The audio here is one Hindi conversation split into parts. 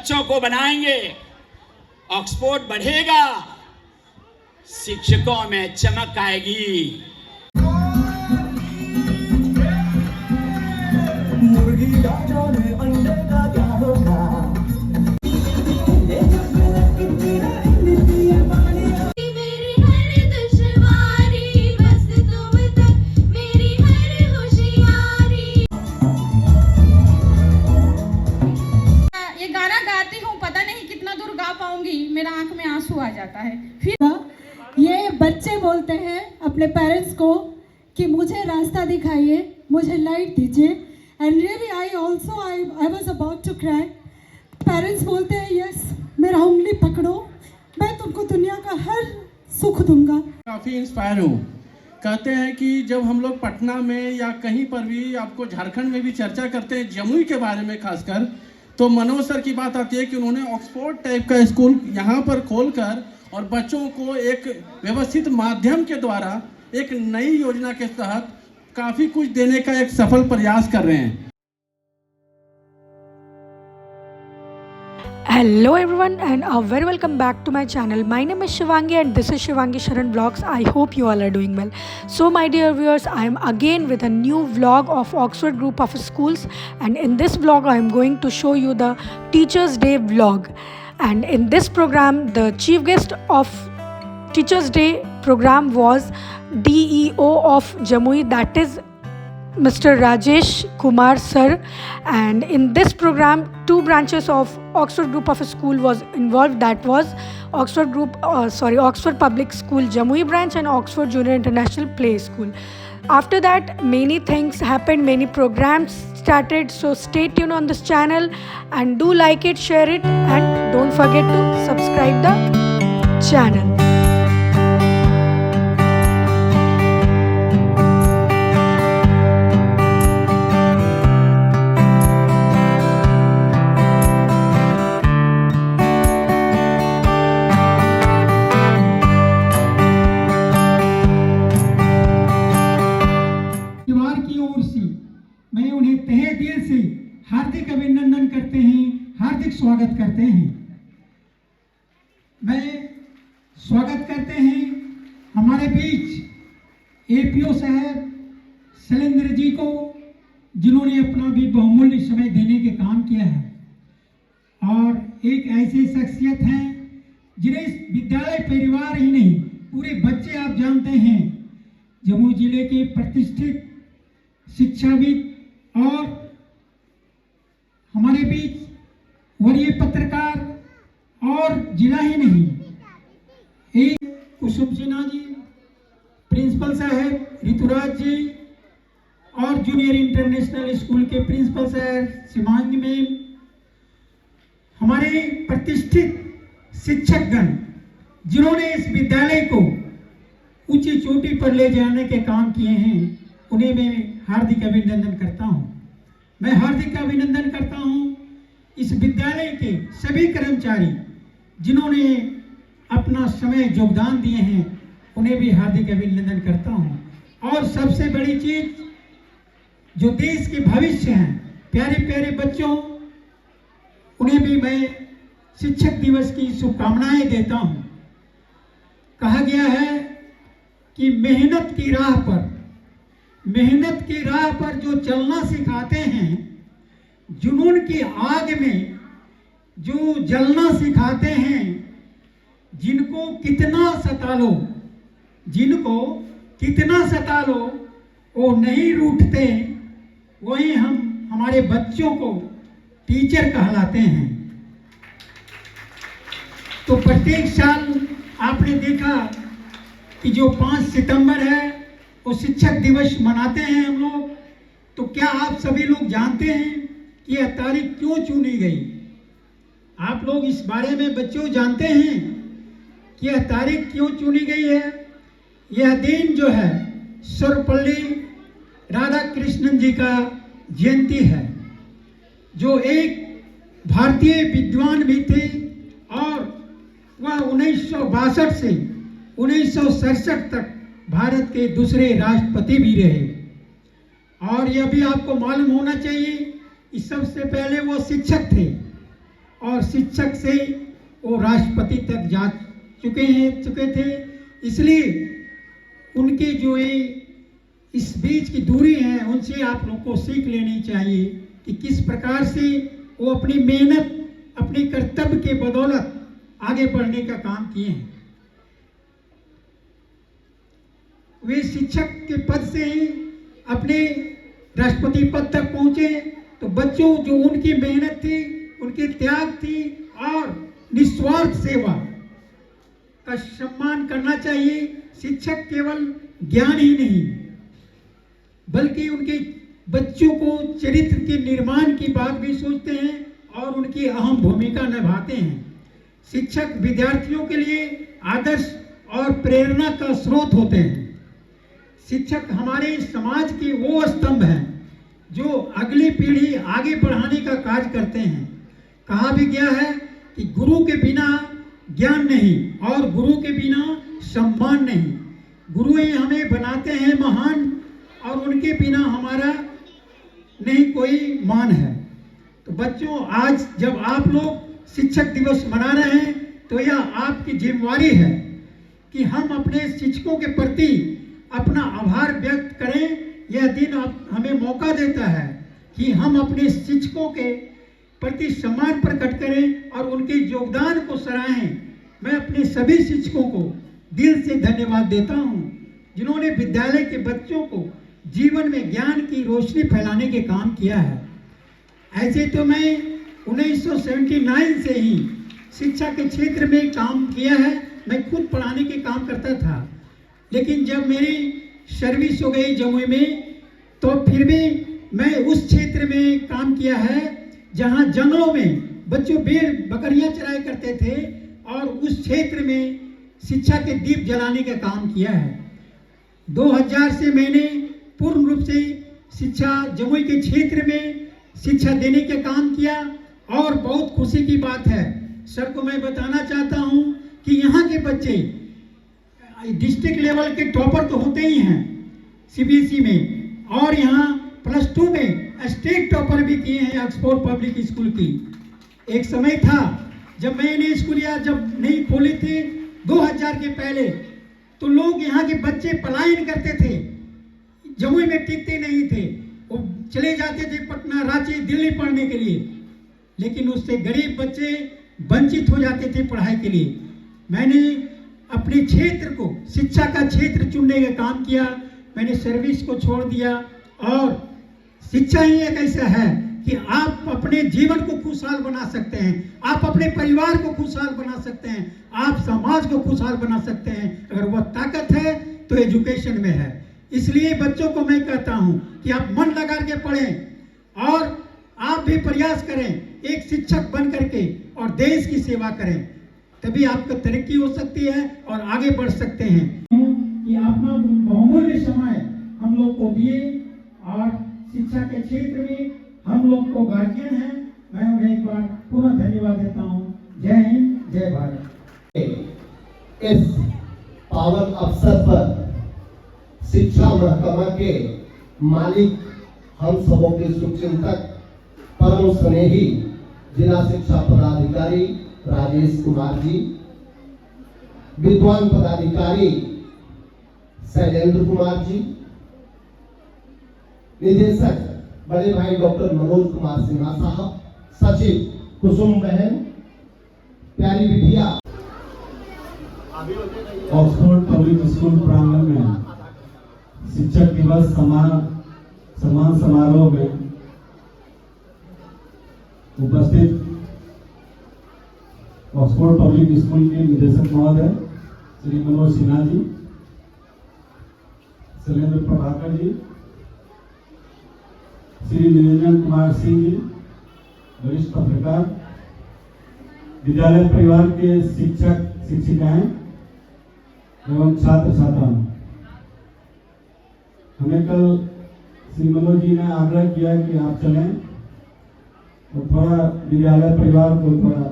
बच्चों को बनाएंगे, ऑक्सफोर्ड बढ़ेगा, शिक्षकों में चमक आएगी। मेरा आंख में आंसू आ जाता है। फिर ये बच्चे बोलते हैं अपने पेरेंट्स को कि मुझे रास्ता दिखाइए, मुझे लाइट दीजिए। And really I was about to cry. Parents बोलते हैं यस, मेरा उंगली पकड़ो, मैं तुमको दुनिया का हर सुख दूंगा। काफ़ी इंस्पायर हूँ। कहते हैं कि जब हम लोग पटना में या कहीं पर भी, आपको झारखंड में भी चर्चा करते हैं जमुई के बारे में खासकर, तो मनोज सर की बात आती है कि उन्होंने ऑक्सफोर्ड टाइप का स्कूल यहाँ पर खोलकर और बच्चों को एक व्यवस्थित माध्यम के द्वारा एक नई योजना के तहत काफ़ी कुछ देने का एक सफल प्रयास कर रहे हैं। Hello everyone and a very welcome back to my channel. My name is Shivangi and this is Shivangi Sharan Vlogs. I hope you all are doing well. So my dear viewers, I am again with a new vlog of Oxford Group of Schools, and in this vlog I am going to show you the Teachers Day vlog. And in this program the chief guest of Teachers Day program was DEO of Jamui, that is Mr. Rajesh Kumar sir, and in this program two branches of Oxford Group of a School was involved, that was Oxford Public School Jamui branch and Oxford Junior International Play School. After that many things happened, many programs started, so stay tuned on this channel and do like it, share it, and don't forget to subscribe the channel. मैं उन्हें तहे दिल से हार्दिक अभिनंदन करते हैं, हार्दिक स्वागत करते हैं। मैं स्वागत करते हैं हमारे बीच एपीओ साहब शैलेंद्र जी को, जिन्होंने अपना भी बहुमूल्य समय देने के काम किया है, और एक ऐसे शख्सियत हैं जिन्हें इस विद्यालय परिवार ही नहीं पूरे बच्चे आप जानते हैं, जमुई जिले के प्रतिष्ठित शिक्षाविद और हमारे बीच वरीय पत्रकार और जिला ही नहीं, एक कुसुम सिन्हा जी, प्रिंसिपल साहब ऋतुराज जी, और जूनियर इंटरनेशनल स्कूल के प्रिंसिपल साहब शिवांगी मैम, हमारे प्रतिष्ठित शिक्षकगण जिन्होंने इस विद्यालय को ऊंची चोटी पर ले जाने के काम किए हैं, उन्हें मैं हार्दिक अभिनंदन करता हूं। मैं हार्दिक अभिनंदन करता हूं इस विद्यालय के सभी कर्मचारी जिन्होंने अपना समय योगदान दिए हैं, उन्हें भी हार्दिक अभिनंदन करता हूं। और सबसे बड़ी चीज, जो देश के भविष्य हैं, प्यारे प्यारे बच्चों, उन्हें भी मैं शिक्षक दिवस की शुभकामनाएं देता हूं। कहा गया है कि मेहनत की राह पर जो चलना सिखाते हैं, जुनून की आग में जो जलना सिखाते हैं, जिनको कितना सता लो वो नहीं रूठते, वही हम हमारे बच्चों को टीचर कहलाते हैं। तो प्रत्येक साल आपने देखा कि जो 5 सितंबर है वो शिक्षक दिवस मनाते हैं हम लोग। तो क्या आप सभी लोग जानते हैं कि यह तारीख क्यों चुनी गई? आप लोग इस बारे में बच्चों जानते हैं कि यह तारीख क्यों चुनी गई है? यह दिन जो है सर्वपल्ली राधाकृष्णन जी का जयंती है, जो एक भारतीय विद्वान भी थे, और वह 1962 से 1967 तक भारत के दूसरे राष्ट्रपति भी रहे। और यह भी आपको मालूम होना चाहिए कि सबसे पहले वो शिक्षक थे और शिक्षक से वो राष्ट्रपति तक जा चुके थे। इसलिए उनके जो ये इस बीच की दूरी है उनसे आप लोग को सीख लेनी चाहिए कि किस प्रकार से वो अपनी मेहनत, अपने कर्तव्य के बदौलत आगे बढ़ने का काम किए हैं। वे शिक्षक के पद से ही अपने राष्ट्रपति पद तक पहुंचे, तो बच्चों जो उनकी मेहनत थी, उनकी त्याग थी और निस्वार्थ सेवा का सम्मान करना चाहिए। शिक्षक केवल ज्ञान ही नहीं बल्कि उनके बच्चों को चरित्र के निर्माण की बात भी सोचते हैं और उनकी अहम भूमिका निभाते हैं। शिक्षक विद्यार्थियों के लिए आदर्श और प्रेरणा का स्रोत होते हैं। शिक्षक हमारे समाज के वो स्तंभ हैं जो अगली पीढ़ी आगे बढ़ाने का कार्य करते हैं। कहा भी गया है कि गुरु के बिना ज्ञान नहीं और गुरु के बिना सम्मान नहीं। गुरु ही हमें बनाते हैं महान और उनके बिना हमारा नहीं कोई मान है। तो बच्चों, आज जब आप लोग शिक्षक दिवस मना रहे हैं तो यह आपकी जिम्मेवारी है कि हम अपने शिक्षकों के प्रति अपना आभार व्यक्त करें। यह दिन हमें मौका देता है कि हम अपने शिक्षकों के प्रति सम्मान प्रकट करें और उनके योगदान को सराहें। मैं अपने सभी शिक्षकों को दिल से धन्यवाद देता हूं जिन्होंने विद्यालय के बच्चों को जीवन में ज्ञान की रोशनी फैलाने के काम किया है। ऐसे तो मैं 1979 से ही शिक्षा के क्षेत्र में काम किया है। मैं खुद पढ़ाने के काम करता था, लेकिन जब मेरी सर्विस हो गई जमुई में तो फिर भी मैं उस क्षेत्र में काम किया है जहां जंगलों में बच्चों भेड़ बकरियां चराया करते थे और उस क्षेत्र में शिक्षा के दीप जलाने का काम किया है। 2000 से मैंने पूर्ण रूप से शिक्षा जमुई के क्षेत्र में शिक्षा देने का काम किया और बहुत खुशी की बात है सर को मैं बताना चाहता हूं कि यहाँ के बच्चे डिस्ट्रिक्ट लेवल के टॉपर तो होते ही हैं सीबीएसई में, और यहाँ +2 में स्टेट टॉपर भी किए हैं ऑक्सफोर्ड पब्लिक स्कूल की। एक समय था जब मैंने स्कूलिया जब नहीं खोली थी 2000 के पहले, तो लोग यहाँ के बच्चे पलायन करते थे, जमुई में टिकते नहीं थे, वो चले जाते थे पटना, रांची, दिल्ली पढ़ने के लिए, लेकिन उससे गरीब बच्चे वंचित हो जाते थे पढ़ाई के लिए। मैंने अपने क्षेत्र को शिक्षा का क्षेत्र चुनने का काम किया। मैंने सर्विस को छोड़ दिया और शिक्षा ही एक ऐसा है कि आप अपने जीवन को खुशहाल बना सकते हैं, आप अपने परिवार को खुशहाल बना सकते हैं, आप समाज को खुशहाल बना सकते हैं। अगर वह ताकत है तो एजुकेशन में है। इसलिए बच्चों को मैं कहता हूं कि आप मन लगा के पढ़ें और आप भी प्रयास करें एक शिक्षक बन करके और देश की सेवा करें, तभी आपको तरक्की हो सकती है और आगे बढ़ सकते हैं। कि अपना बहुमूल्य समय हम लोग को दिए और शिक्षा के क्षेत्र में हम लोग को गार्जियन हैं, मैं उन्हें एक बार पुनः धन्यवाद देता हूँ। जय हिंद, जय भारत। इस पावन अवसर पर शिक्षा महकमा के मालिक, हम सबों के शुभचिंतक, परम स्नेही जिला शिक्षा पदाधिकारी राजेश कुमार जी, विद्वान पदाधिकारी शैलेंद्र कुमार जी, निदेशक बड़े भाई डॉक्टर मनोज कुमार सिन्हा साहब, सचिव कुसुम बहन, प्यारी बिटिया। ऑक्सफोर्ड पब्लिक स्कूल प्रांगण में शिक्षक दिवस सम्मान समारोह में उपस्थित ऑक्सफोर्ड पब्लिक स्कूल के निदेशक महोदय श्री मनोज सिन्हा जी, शैलेंद्र प्रभाकर जी, श्री निरंजन कुमार सिंह जी, वरिष्ठ पत्रकार, विद्यालय परिवार के शिक्षक शिक्षिकाएं एवं छात्र छात्राओं, हमें कल श्री मनोज जी ने आग्रह किया कि आप चलें और थोड़ा विद्यालय परिवार को थोड़ा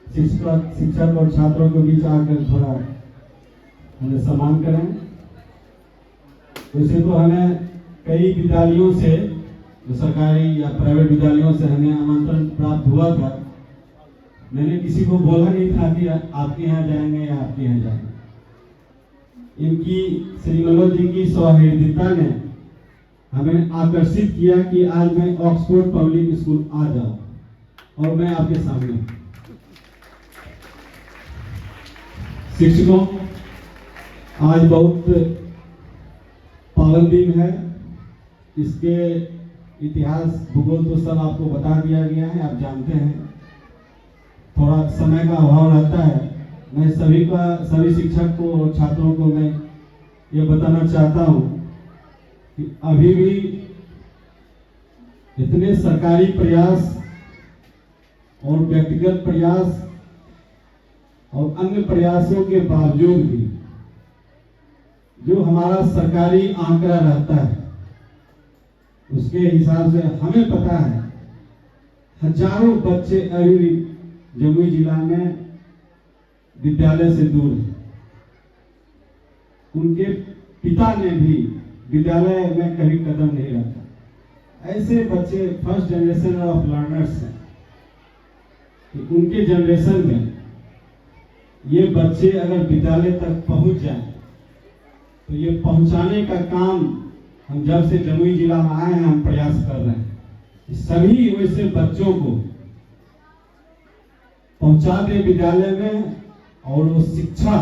शिक्षक और छात्रों के बीच आकर थोड़ा हमें सम्मान करें। वैसे तो हमें कई विद्यालयों से सरकारी या प्राइवेट विद्यालयों से हमें आमंत्रण प्राप्त हुआ था, मैंने किसी को बोला नहीं था कि आपके यहाँ जाएंगे या आपके यहाँ जाएंगे। इनकी श्री मनोज जी की सौहार्दता ने हमें आकर्षित किया कि आज मैं ऑक्सफोर्ड पब्लिक स्कूल आ जाऊं और मैं आपके सामने। शिक्षकों, आज बहुत पावन दिन है। इसके इतिहास भूगोल तो सब आपको बता दिया गया है, आप जानते हैं। थोड़ा समय का अभाव रहता है। मैं सभी शिक्षक को और छात्रों को मैं ये बताना चाहता हूँ कि अभी भी इतने सरकारी प्रयास और व्यक्तिगत प्रयास और अन्य प्रयासों के बावजूद भी जो हमारा सरकारी आंकड़ा रहता है उसके हिसाब से हमें पता है हजारों बच्चे अभी भी जमुई जिला में विद्यालय से दूर हैं। उनके पिता ने भी विद्यालय में कभी कदम नहीं रखा। ऐसे बच्चे फर्स्ट जनरेशन ऑफ लर्नर्स हैं कि उनके जनरेशन में ये बच्चे अगर विद्यालय तक पहुंच जाएं तो ये पहुंचाने का काम हम जब से जमुई जिला में आए हैं हम प्रयास कर रहे हैं। सभी वैसे बच्चों को पहुंचा दे विद्यालय में और वो शिक्षा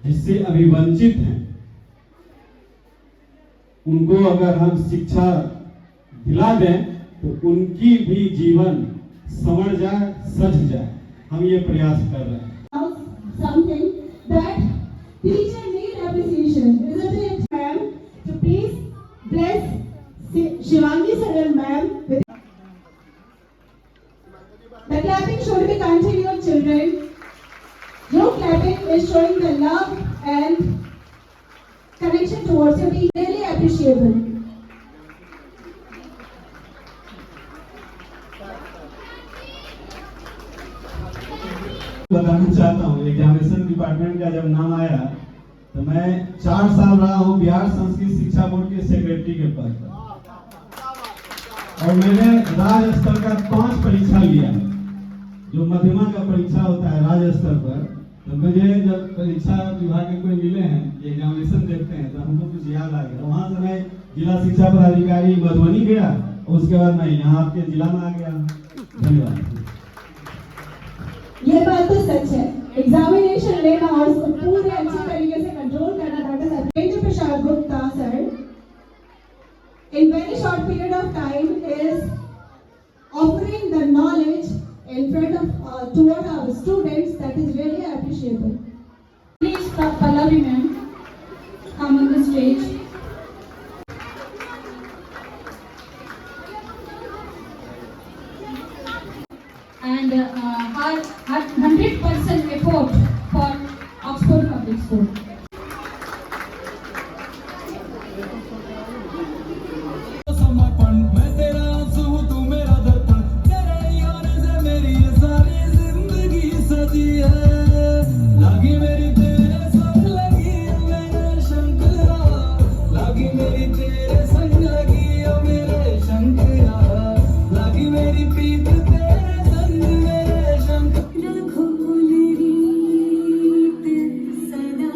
जिससे अभी वंचित हैं उनको अगर हम शिक्षा दिला दें तो उनकी भी जीवन संवर जाए, सज जाए। हम ये प्रयास कर रहे हैं। Something that teacher need appreciation, isn't it, ma'am? So please bless Shivangi Saran ma'am with the clapping should be continued, children. Your clapping is showing the love and connection towards your teacher. Really appreciable. बताना चाहता हूँ, एग्जामिनेशन डिपार्टमेंट का जब नाम आया तो मैं 4 साल रहा हूँ बिहार संस्कृत शिक्षा बोर्ड के सेक्रेटरी के पद पर और मैंने राज्य स्तर का 5 परीक्षा लिया है। जो मध्यमा का परीक्षा होता है राज्य स्तर पर, तो मुझे जब परीक्षा विभाग के कोई मिले हैं एग्जामिनेशन देखते हैं तो हमको कुछ याद आ गया। वहाँ से मैं जिला शिक्षा पदाधिकारी मधुबनी गया और उसके बाद मैं यहाँ आपके जिला में आ गया। धन्यवाद। ये बात तो सच है। एग्जामिनेशन लेना और उसको पूरे अच्छी तरीके से कंट्रोल करना, doctor Satyendra Prasad Gupta sir in very short period of time is offering the knowledge in front of toward our students, that is really appreciable. Please Pallavi ma'am come on the stage. And her 100% effort for Oxford Public School. रघुकुल रीत सदा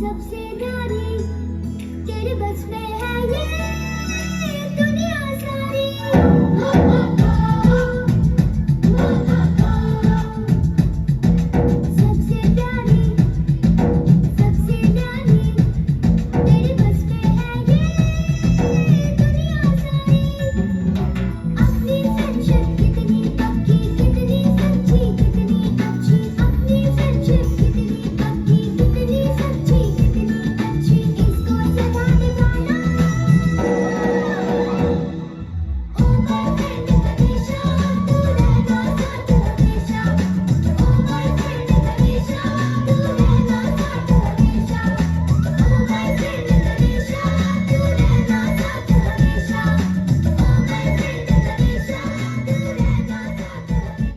सबसे प्यारी तेरे बस में है ये दुनिया सारी। सबसे प्यारी तेरे बस में है ये दुनिया सारी। अपनी फ्रेंडशिप कितनी पक्की, कितनी सच्ची, कितनी अच्छी। अपनी फ्रेंडशिप कितनी पक्की, कितनी सच्ची, कितनी अच्छी। इसको सदा निभाना ओ माय फ्रेंड हमेशा, तू रहना साथ हमेशा। ओ माय फ्रेंड हमेशा, तू रहना साथ हमेशा। ओ माय फ्रेंड हमेशा, तू रहना साथ हमेशा। ओ माय फ्रेंड हमेशा, तू रहना साथ हमेशा।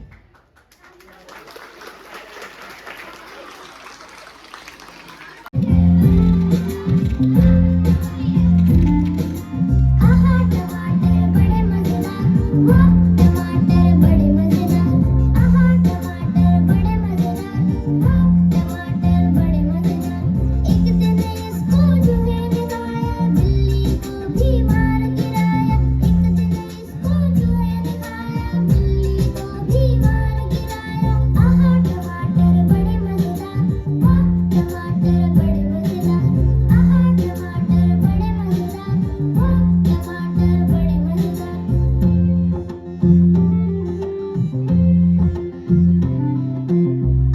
आहा टमाटर बड़े मजेदार, वाह टमाटर बड़े मजेदार। आहा टमाटर बड़े मजेदार, वाह टमाटर बड़े मजेदार। एक दिन इसको चूहे ने खाया, बिल्ली को भी मार गिराया। एक दिन इसको चूहे ने खाया, बिल्ली को भी मार गिराया। आहा टमाटर बड़े मजेदार, वाह टमाटर बड़े मजेदार। आहा टमाटर बड़े मजेदार, वाह टमाटर बड़े मजेदार।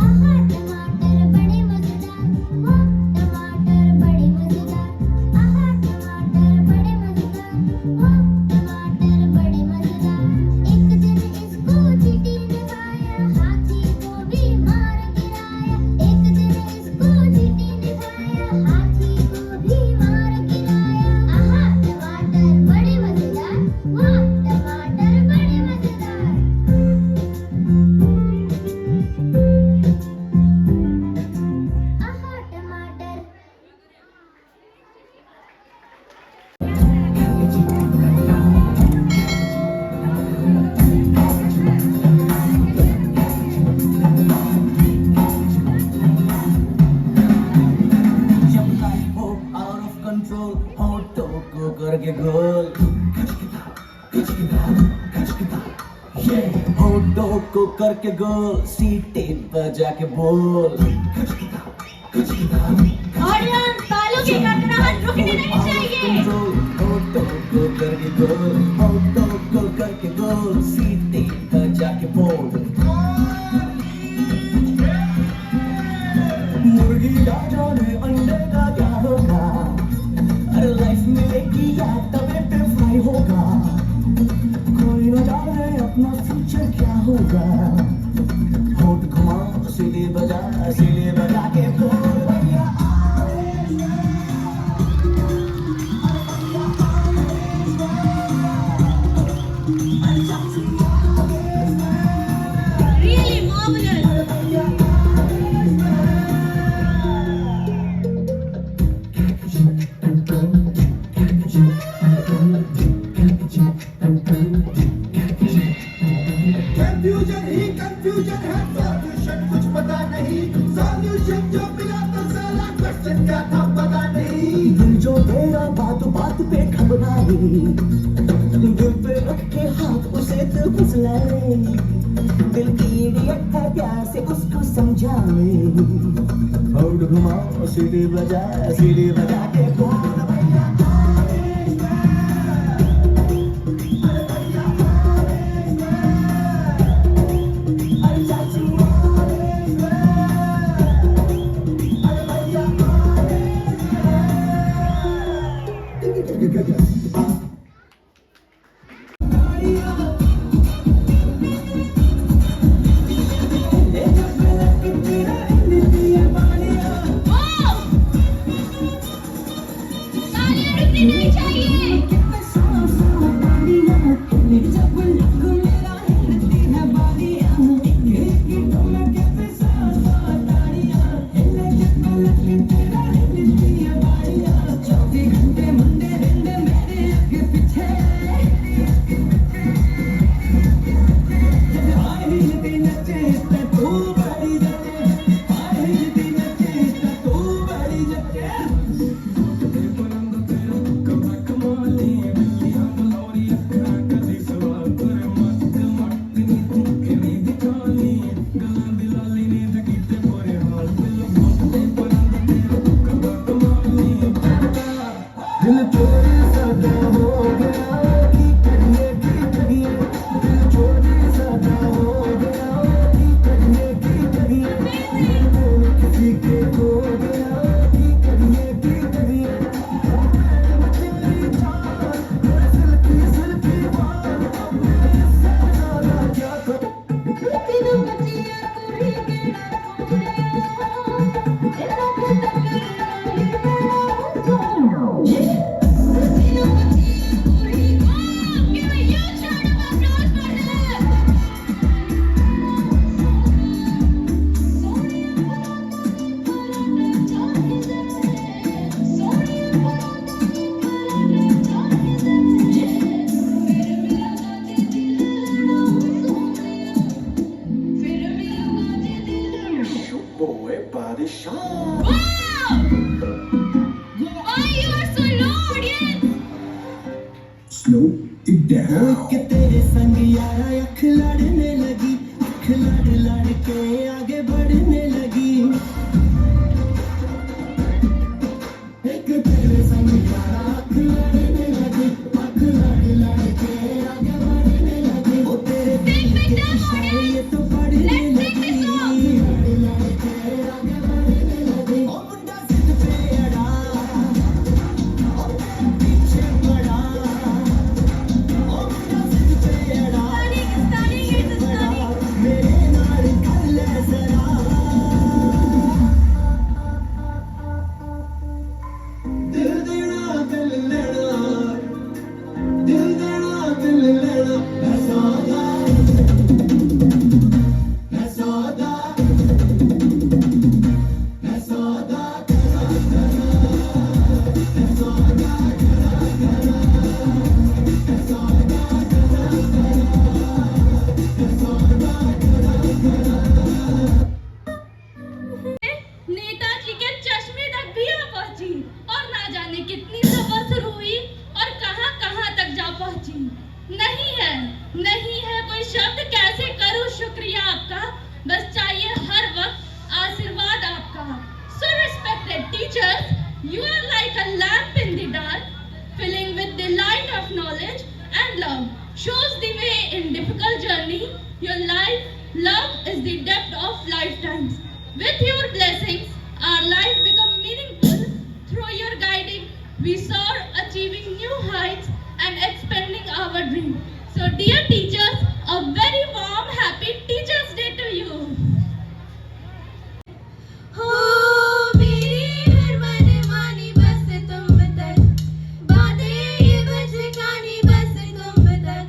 आहा टमाटर बड़े मजेदार, वाह टमाटर बड़े मजेदार। आहा टमाटर बड़े मजेदार, वाह टमाटर बड़े मजेदार। एक दिन इसको चींटी ने खाया, हाथी को भी मार गिराया। एक दिन इसको चींटी ने खाया, हाथी को भी मार गिराया। आहा टमाटर बड़े मजेदार, वाह टमाटर बड़े मजेदार। आहा टमाटर जब लाइफ हो आउट ऑफ कंट्रोल, होठों को करके गोल। होठों को करके गोल, सीटी बजा के बोल। ऑडियंस तालों की कड़कड़ाहट रुकनी नहीं चाहिए। होठों को करके गोल, होठों को करके गोल, सीटी बजा के बोल। मुर्गी का जाने अंडे का क्या होगा, अरे लाइफ मिलेगी या तवे पे फ्राई होगा। कोई न जाने अपना फ्यूचर क्या होगा। होठ घुमा सीढ़ी बजा के बोल भैया। Really marvelous. कंफ्यूजन ही कंफ्यूजन है, सॉल्यूशन कुछ पता नहीं। सॉल्यूशन जो मिला तो साला क्वेश्चन क्या था पता नहीं। दिल जो तेरा बात बात पे घबराए, दिल पे रख के हाथ उसे तो फुसलाए। दिल की इडियट है, प्यार से उसको समझाए। होठ घुमा सीढ़ी बजा के बोल भैया। नहीं चाहिए। कि तेरे संग यारा अख लड़ने लगी, अख लड़ लड़ के आगे बढ़ने लगी। एक तेरे संग यारा अख लड़ने लगी, अख लड़ लड़ के आगे बढ़ने लगी। ओ तेरे दिल के इशारे ये तो बढ़ने लगी, लड़ लड़ के आगे बढ़ने लगी। ओ मुंडा सिद्ध पे अड़ा, ओ तेरे पीछे पड़ा। नहीं है कोई शब्द, कैसे करूं शुक्रिया आपका, बस चाहिए हर वक्त आशीर्वाद आपका। So respected teachers, you are like a lamp in the dark, filling with the light of knowledge and love, shows the way in difficult journey. Your love is the depth of lifetimes. With your blessings, our life become meaningful. Through your guiding, we soar, achieving new heights and expanding our dream. So dear teachers, a very warm, happy Teachers' Day to you. हो मेरी हर मनमानी बस तुम तक, बातें ये बचकानी बस तुम तक,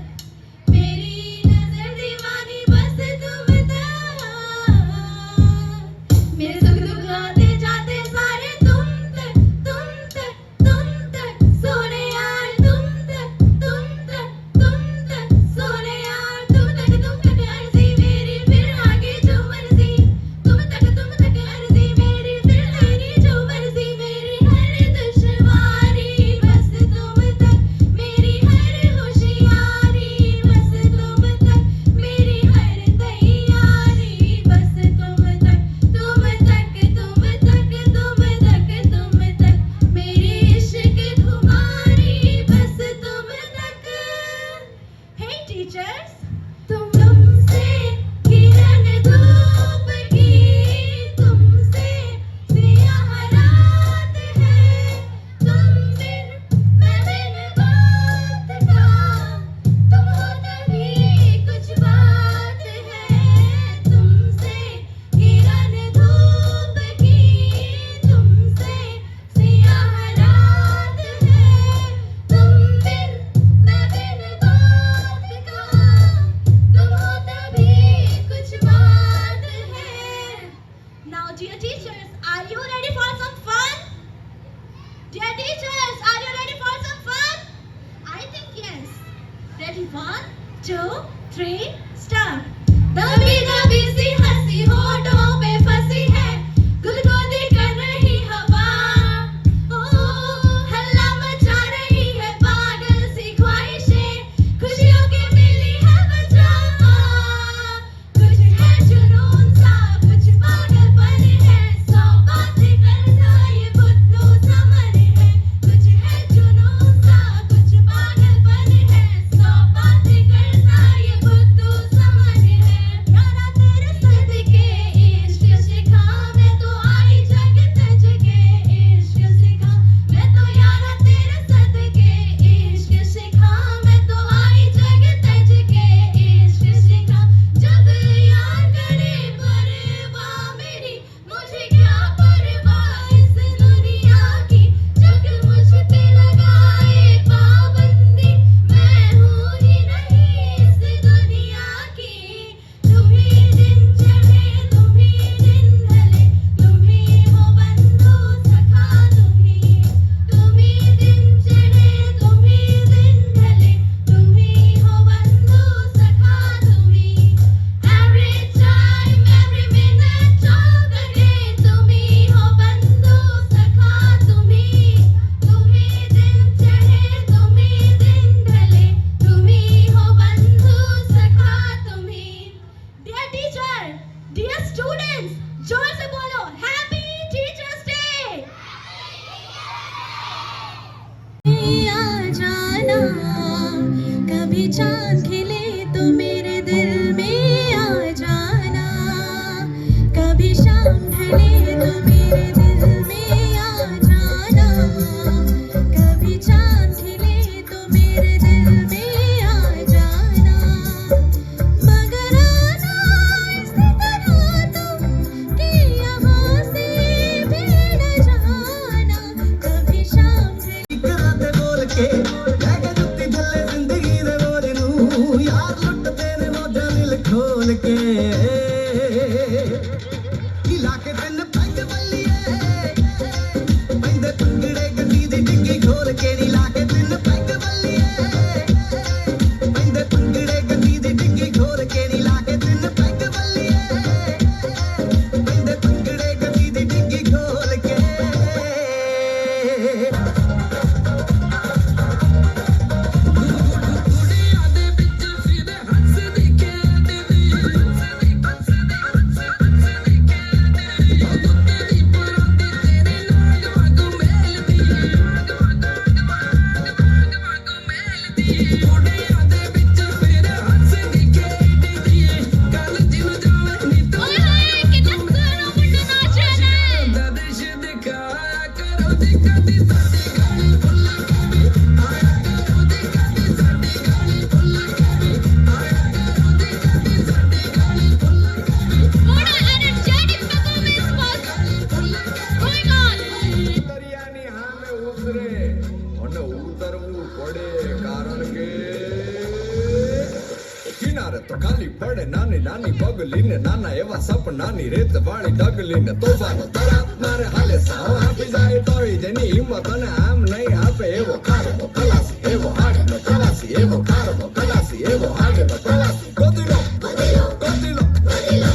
मेरी नजर दीवानी बस तुम तक, मेरे सुख दुख आते जाते सारे तुम तक, तुम तक, तुम तक, सोने यार तुम तक, तुम तक, तुम तक, सोने यार। 3 स्टार्ट। दबी दबी सी हंसी होठों पे फंसी है, गुदगुदी कर रही हवा, ओ हल्ला मचा रही है पागल सी ख्वाहिशें, खुशियों की मिली है वजह। कुछ है जुनून सा, कुछ पागलपन है, सौ बातें करता ये बुद्धू सा मन है। कुछ है जुनून सा, कुछ पागलपन है, सौ बातें करता ये बुद्धू सा मन है। यारा तेरे सदके इश्क सिखा, मैं तो आई जग तज के इश्क सिखा, मैं तो यारा तेरे सदके इश्क सिखा, मैं तो आई जग तज के इश्क सिखा। जब यार करे परवाह मेरी, मुझे क्या परवाह इस दुनिया की, जग मुझ पे लगाए पाबंदी, मैं हूँ ही नहीं इस दुनिया की। तुम ही दिन चढ़े, तुम ही दिन ढले, तुम ही हो बंधु सखा, तुम ही दिन चढ़े, तुम ही दिन ढले, तुम ही हो बंधु सखा, तुम ही every time every minute all the day, तुम ही हो बंधु सखा, तुम ही दिन चढ़े, तुम ही दिन ढले, तुम ही हो बंधु सखा, तुम ही। Dear teacher, dear students, जोर से बोलो हैप्पी टीचर्स डे। आ जाना, कभी चांद खिले तो मेरे दिल में आ जाना, कभी शाम ढले तो मेरे दिल में आ जाना, कभी चांद खिले तो मेरे दिल में आ जाना, मगर आना इस तरह तुम कि यहाँ से भी न जाना, कभी शाम ढले। कराते बोल के जाके जुत्ती थल्ले जिंदगी दे बोझ नू यार लुटते ने मौजा दिल खोल के हिला के तिन पैग बल्लिए पैंदे पंगड़े गड्डी दी डिग्गी खोल के नीला के तिन पैग बल्लिए पैंदे पंगड़े गड्डी दी डिग्गी खोल के नीला के तिन पैग बल्लिए पैंदे पंगड़े गड्डी दी डिग्गी खोल के એવા સપનાની રેત વાળી ડગલીને તોફાનો તરાપ મારે હાલે સાવ આપી જાય તોય જેની હિંમત અને આમ નહીં આપે એવો કારનો ખલાસી એવો આગનો ખલાસી એવો કારનો ખલાસી એવો આગનો ખલાસી ગોતીલો ગોતીલો ગોતીલો ગોતીલો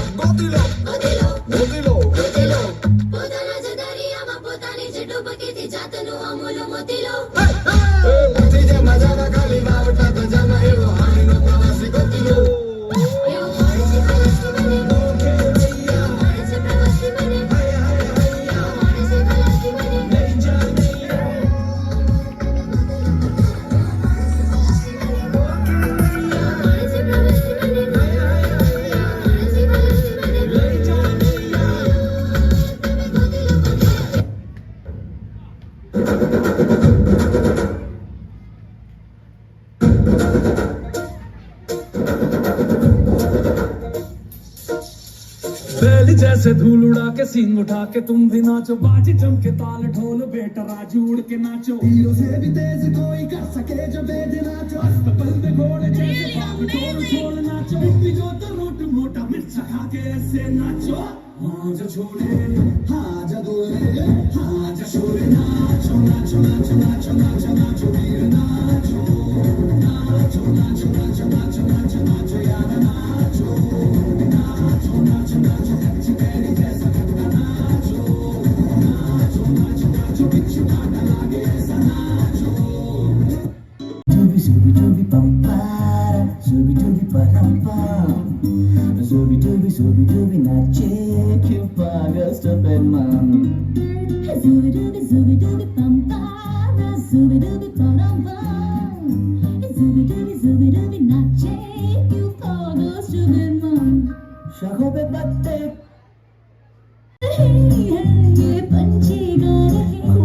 ગોતીલો ગોતીલો પોતાના જ દરિયામાં પોતાની જ ડૂબકીથી જાતનું અમૂલો મોતીલો નથી જે મજાના ખાલી માવટા તો જાના એવો આગનો પ્રવાસી ગોતીલો बैल जैसे धूल उड़ा के सींग उठा के तुम भी नाचो, बाजी चमके ताल ढोल बेटा राजू उड़ के नाचो, हीरो से भी तेज कोई कर सके जो बेद नाचो, अस्तबल में घोड़े जैसे भाग छोड़ छोड़ नाचो, बिट्टी जो तो रोट मोटा मिर्च खा के ऐसे नाचो, हाँ जो छोड़े हाँ जो दूल्हे हाँ जो छोड़े नाचो नाचो नाचो नाचो नाचो नाचो वीर नाचो नाचो नाचो नाचो नाचो नाचो नाचो यार Zubi-dubi parabam, zubi-dubi zubi-dubi nache, क्यों पागल सुगरमन? शाखों पे पत्ते रही है ये पंछी गा रहे ओ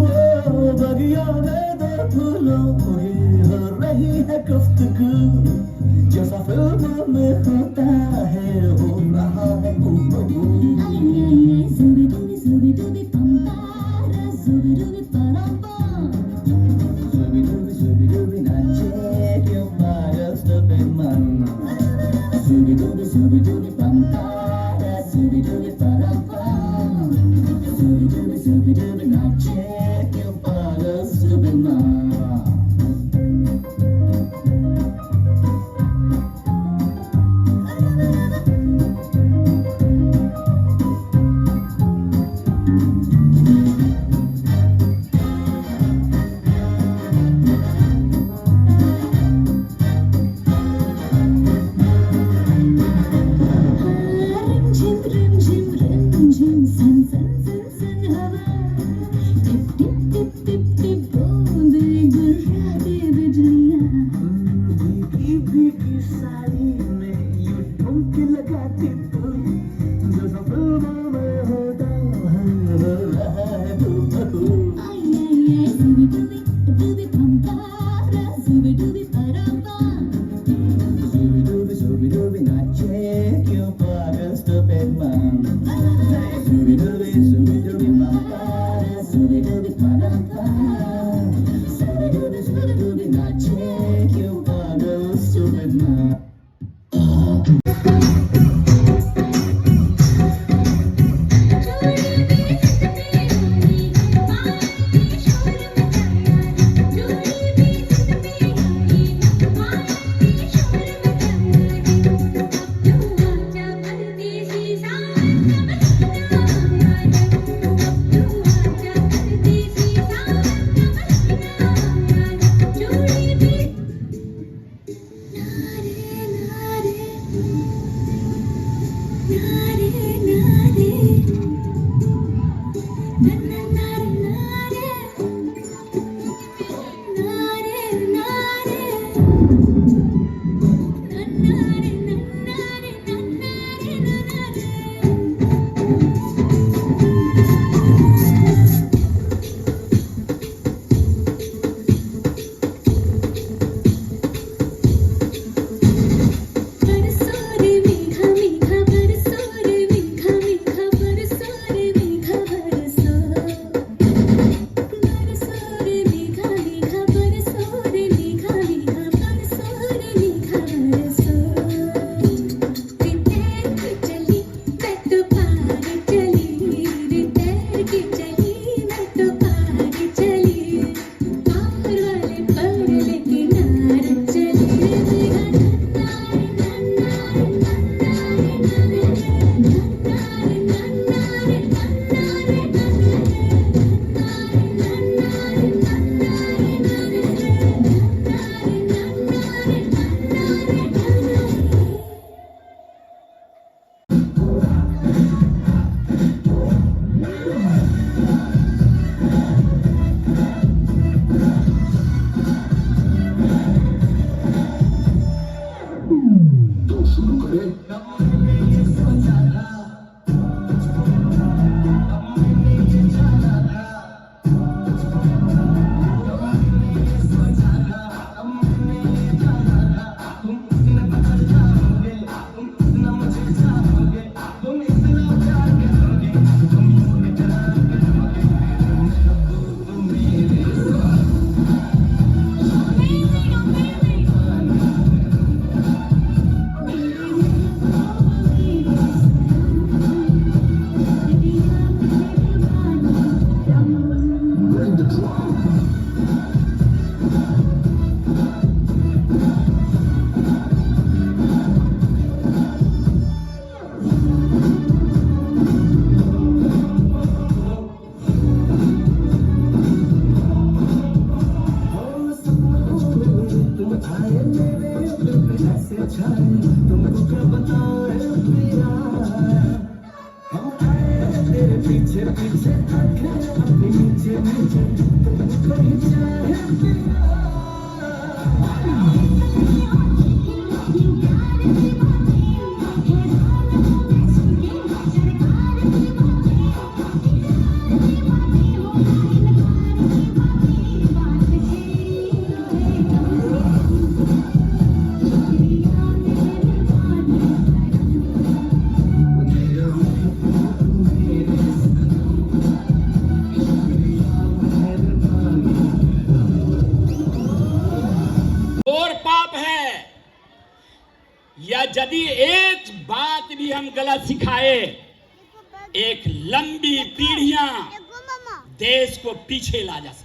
बगिया में दो फूलों की हो रही है गुफ्तगू, जैसा फिल्मों में होता है हो रहा है हूबहू। आई आई zubi-dubi zubi-dubi pampara, zubi-dubi parabam. Zubi-dubi nache, क्यों पागल stupid man? Zubi-dubi pampara, zubi-dubi parabam. Zubi-dubi nache, क्यों पागल stupid man? रिमझिम रिमझिम रिमझिम सन सन सन सन हवा, tip tip tip tip tip बूंदे गुर्राते बिजलियां. भीगी भीगी साड़ी में यूं ठुमके लगाती तू, जैसा फिल्मों में होता है हो रहा है हूबहू। आई zubi-dubi dubi pampara, zubi-dubi parabam. Zubi-dubi nache, क्यों पागल stupid man? Zubi-dubi pampara, zubi-dubi parabam. Zubi-dubi nache, क्यों पागल stupid man? तुमको क्या बताए पिया, हम आए तेरे पीछे पीछे आंखें अपनी नीचे नीचे यदि एक बात भी हम गलत सिखाए, एक लंबी पीढ़ियां देश को पीछे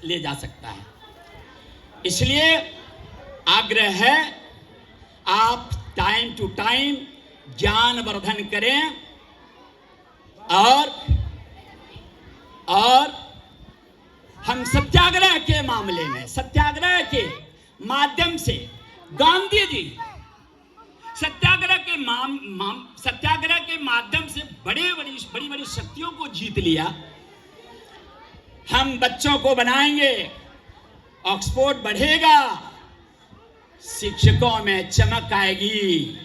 ले जा सकता है। इसलिए आग्रह है, आप टाइम टू टाइम ज्ञानवर्धन करें और हम सत्याग्रह के मामले में, सत्याग्रह के माध्यम से, गांधी जी सत्याग्रह के माध्यम से बड़ी बड़ी शक्तियों को जीत लिया। हम बच्चों को बनाएंगे, ऑक्सफोर्ड बढ़ेगा, शिक्षकों में चमक आएगी।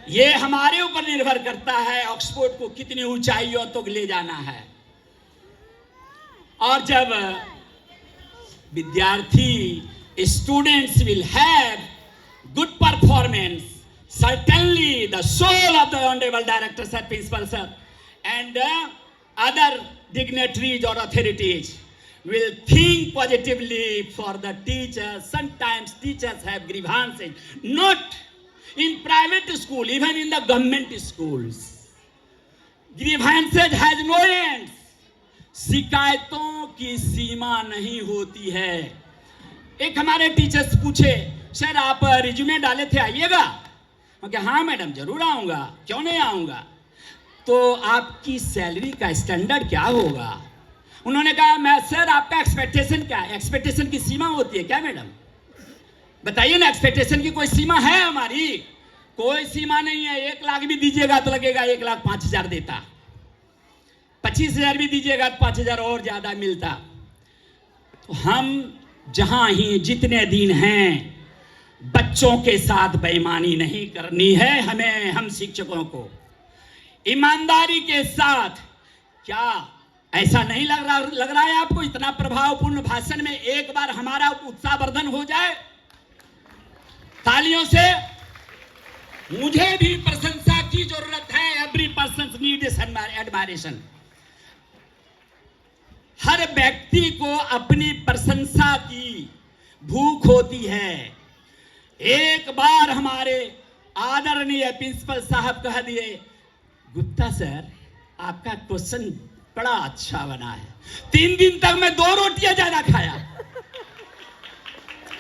ये हमारे ऊपर निर्भर करता है ऑक्सफोर्ड को कितनी ऊंचाइयों तक ले जाना है। और जब विद्यार्थी, students will have good performance, certainly the soul of the honorable director sir, principal sir and other dignitaries or authorities will think positively for the teachers. Sometimes teachers have grievances, not in private school, even in the government schools. Grievances has no ends. शिकायतों की सीमा नहीं होती है। एक हमारे टीचर्स पूछे, सर आप रिज्यूमे डाले थे, आइएगा? मैं कहा हाँ मैडम जरूर आऊंगा, क्यों नहीं आऊंगा। तो आपकी सैलरी का स्टैंडर्ड क्या होगा? उन्होंने कहा मैं सर आपका एक्सपेक्टेशन क्या है? एक्सपेक्टेशन की सीमा होती है क्या मैडम? बताइए ना, एक्सपेक्टेशन की कोई सीमा है हमारी? कोई सीमा नहीं है। 1 लाख भी दीजिएगा तो लगेगा 1,05,000 देता, 25,000 भी दीजिएगा तो 5,000 और ज्यादा मिलता। तो हम जहां ही जितने दिन हैं, बच्चों के साथ बेईमानी नहीं करनी है हमें। हम शिक्षकों को ईमानदारी के साथ, क्या ऐसा नहीं लग रहा है आपको? इतना प्रभावपूर्ण भाषण में एक बार हमारा उत्साहवर्धन हो जाए तालियों से। मुझे भी प्रशंसा की जरूरत है। Every person needs admiration. हर व्यक्ति को अपनी प्रशंसा की भूख होती है। एक बार हमारे आदरणीय प्रिंसिपल साहब कह दिए, गुप्ता सर आपका क्वेश्चन बड़ा अच्छा बना है। 3 दिन तक मैं 2 रोटियां ज्यादा खाया।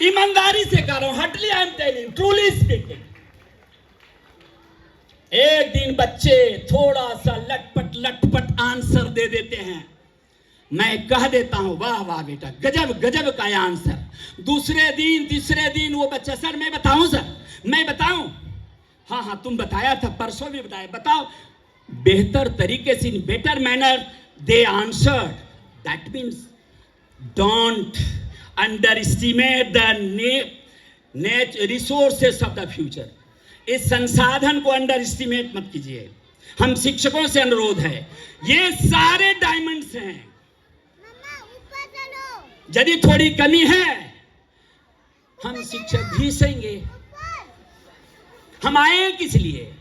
ईमानदारी से कह रहा हूं, Hatli I am telling, truly speaking. एक दिन बच्चे थोड़ा सा लटपट आंसर दे देते हैं, मैं कह देता हूं वाह वाह बेटा, गजब गजब का आंसर। दूसरे दिन तीसरे दिन वो बच्चा, सर मैं बताऊं, सर मैं बताऊं? हाँ हाँ तुम बताया था, परसों भी बताया, बताओ। बेहतर तरीके से, in better manner they answered. That means don't under estimate the resources of the future. इस संसाधन को अंडर एस्टिमेट मत कीजिए। हम शिक्षकों से अनुरोध है, ये सारे डायमंड्स हैं। यदि थोड़ी कमी है, हम शिक्षक घिसेंगे। हम आए किस लिए?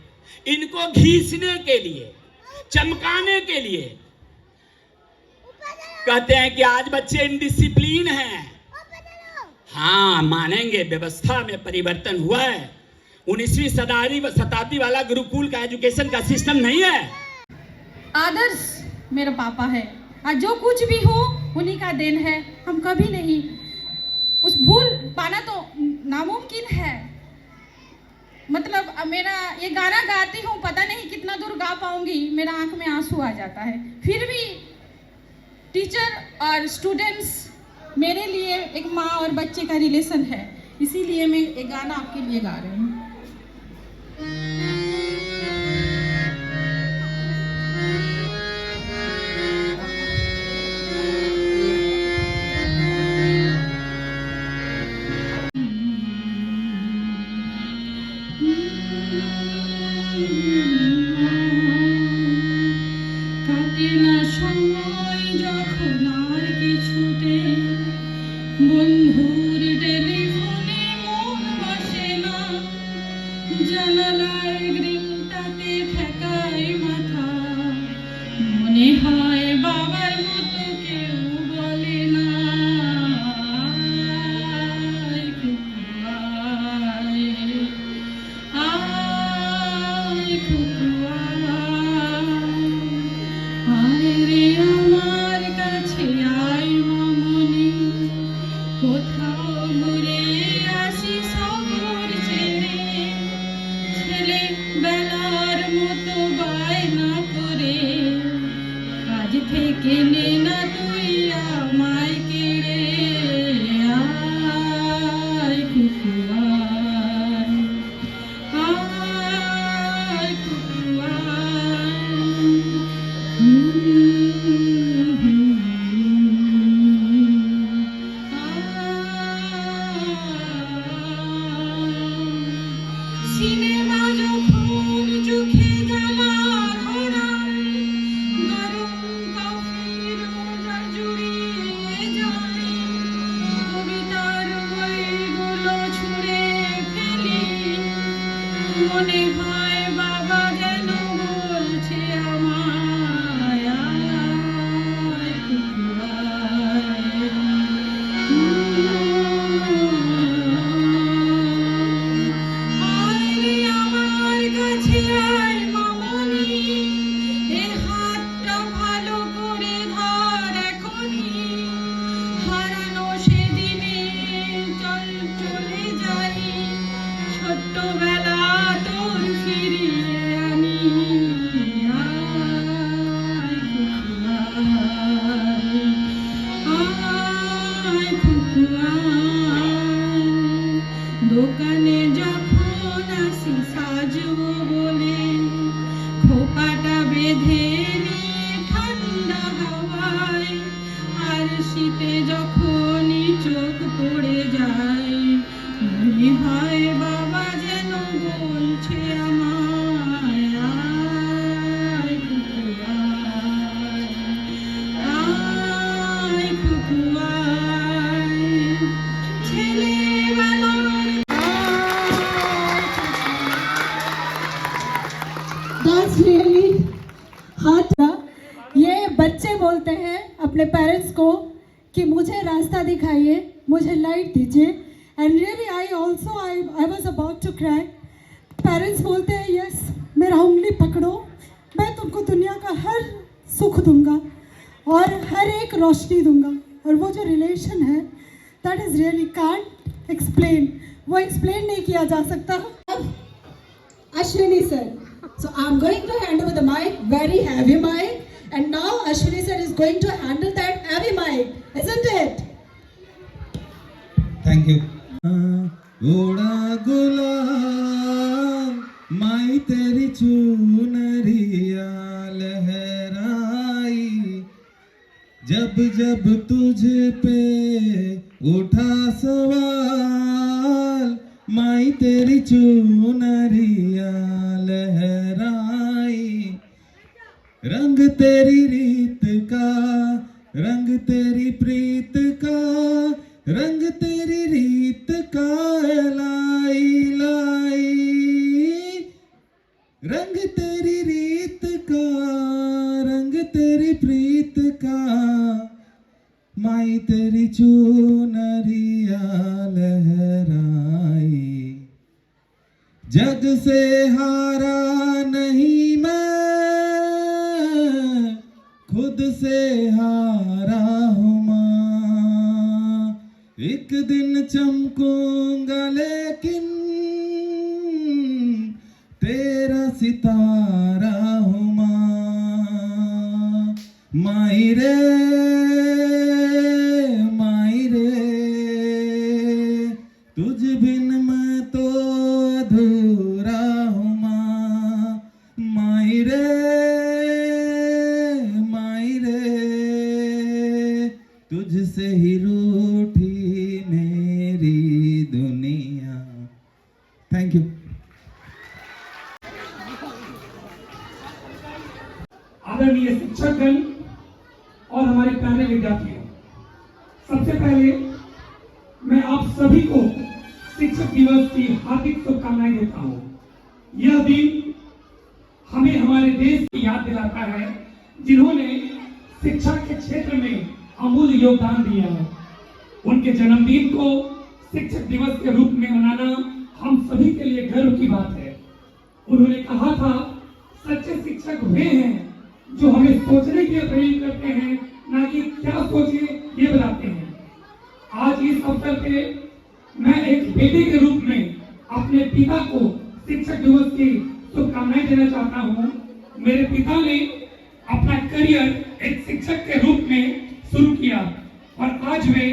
इनको घिसने के लिए, चमकाने के लिए। कहते हैं कि आज बच्चे इनडिसिप्लिन हैं। हाँ मानेंगे, व्यवस्था में परिवर्तन हुआ है। 19वीं शताब्दी वाला गुरुकुल का एजुकेशन का सिस्टम नहीं है। आदर्श मेरा पापा है, और जो कुछ भी हो उन्हीं का देन है। हम कभी नहीं उस भूल पाना तो नामुमकिन है। मतलब मेरा ये गाना गाती हूँ, पता नहीं कितना दूर गा पाऊंगी, मेरा आंख में आंसू आ जाता है। फिर भी टीचर और स्टूडेंट्स मेरे लिए एक माँ और बच्चे का रिलेशन है, इसीलिए मैं एक गाना आपके लिए गा रही हूँ। বন্ধুর টেলিফোনে মন বসে না, জানালায় দোকানে যখন আসি সাজবো বলে খোপাটা বেঁধে নিয়ে ঠান্ডা হাওয়ায় আর শীতে যখনই চোখ পড়ে যায় মনে হয় বাবা যেন বলছে আমায় আয় কুকু আয় কুকু আয় ছেলেবেলার That's really hard. ये बच्चे बोलते हैं अपने पेरेंट्स को कि मुझे रास्ता दिखाइए, मुझे लाइट दीजिए. And really I was about to cry. Parents बोलते हैं यस मेरा उंगली पकड़ो, मैं तुमको दुनिया का हर सुख दूंगा और हर एक रोशनी दूंगा. और वो जो रिलेशन है that is really can't explain. वो एक्सप्लेन नहीं किया जा सकता. Ashwini sir. So I'm going to hand over the mic, very heavy mic, and now Ashwini sir is going to handle that heavy mic, isn't it? Thank you. उड़ा गुलाल माई तेरी चुनरिया लहराई जब जब तुझ पे उठा सवाल माई तेरी चुनरिया लहराई रंग तेरी रीत का रंग तेरी प्रीत का रंग तेरी रीत का लाई लाई रंग तेरी रीत का रंग तेरी प्रीत का माई तेरी चुनरिया लहराई जग से हारा नहीं मैं खुद से हारा हूँ माँ एक दिन चमकूंगा लेकिन तेरा सितारा हूँ माँ माई रे तुझ बिन मैं तो अधूरा हूँ माँ माई रे तुझसे ही रूठी मेरी दुनिया. Thank you. आदरणीय शिक्षकगण और हमारे प्यारे विद्यार्थियों, सबसे पहले मैं आप सभी को शिक्षक दिवस की हार्दिक शुभकामनाएं देता हूं. यह दिन हमें हमारे देश की याद दिलाता है जिन्होंने शिक्षा के क्षेत्र में अमूल्य योगदान दिया है. उनके जन्मदिन को शिक्षक दिवस के रूप में मनाना हम सभी के लिए गर्व की बात है. उन्होंने कहा था सच्चे शिक्षक वे हैं जो हमें सोचने के लिए प्रेरित करते हैं, ना कि क्या सोचे ये बताते हैं. आज इस अवसर पे मैं एक बेटे के रूप में अपने पिता को शिक्षक दिवस की शुभकामनाएं देना चाहता हूं. मेरे पिता ने अपना करियर एक शिक्षक के रूप में शुरू किया और आज वे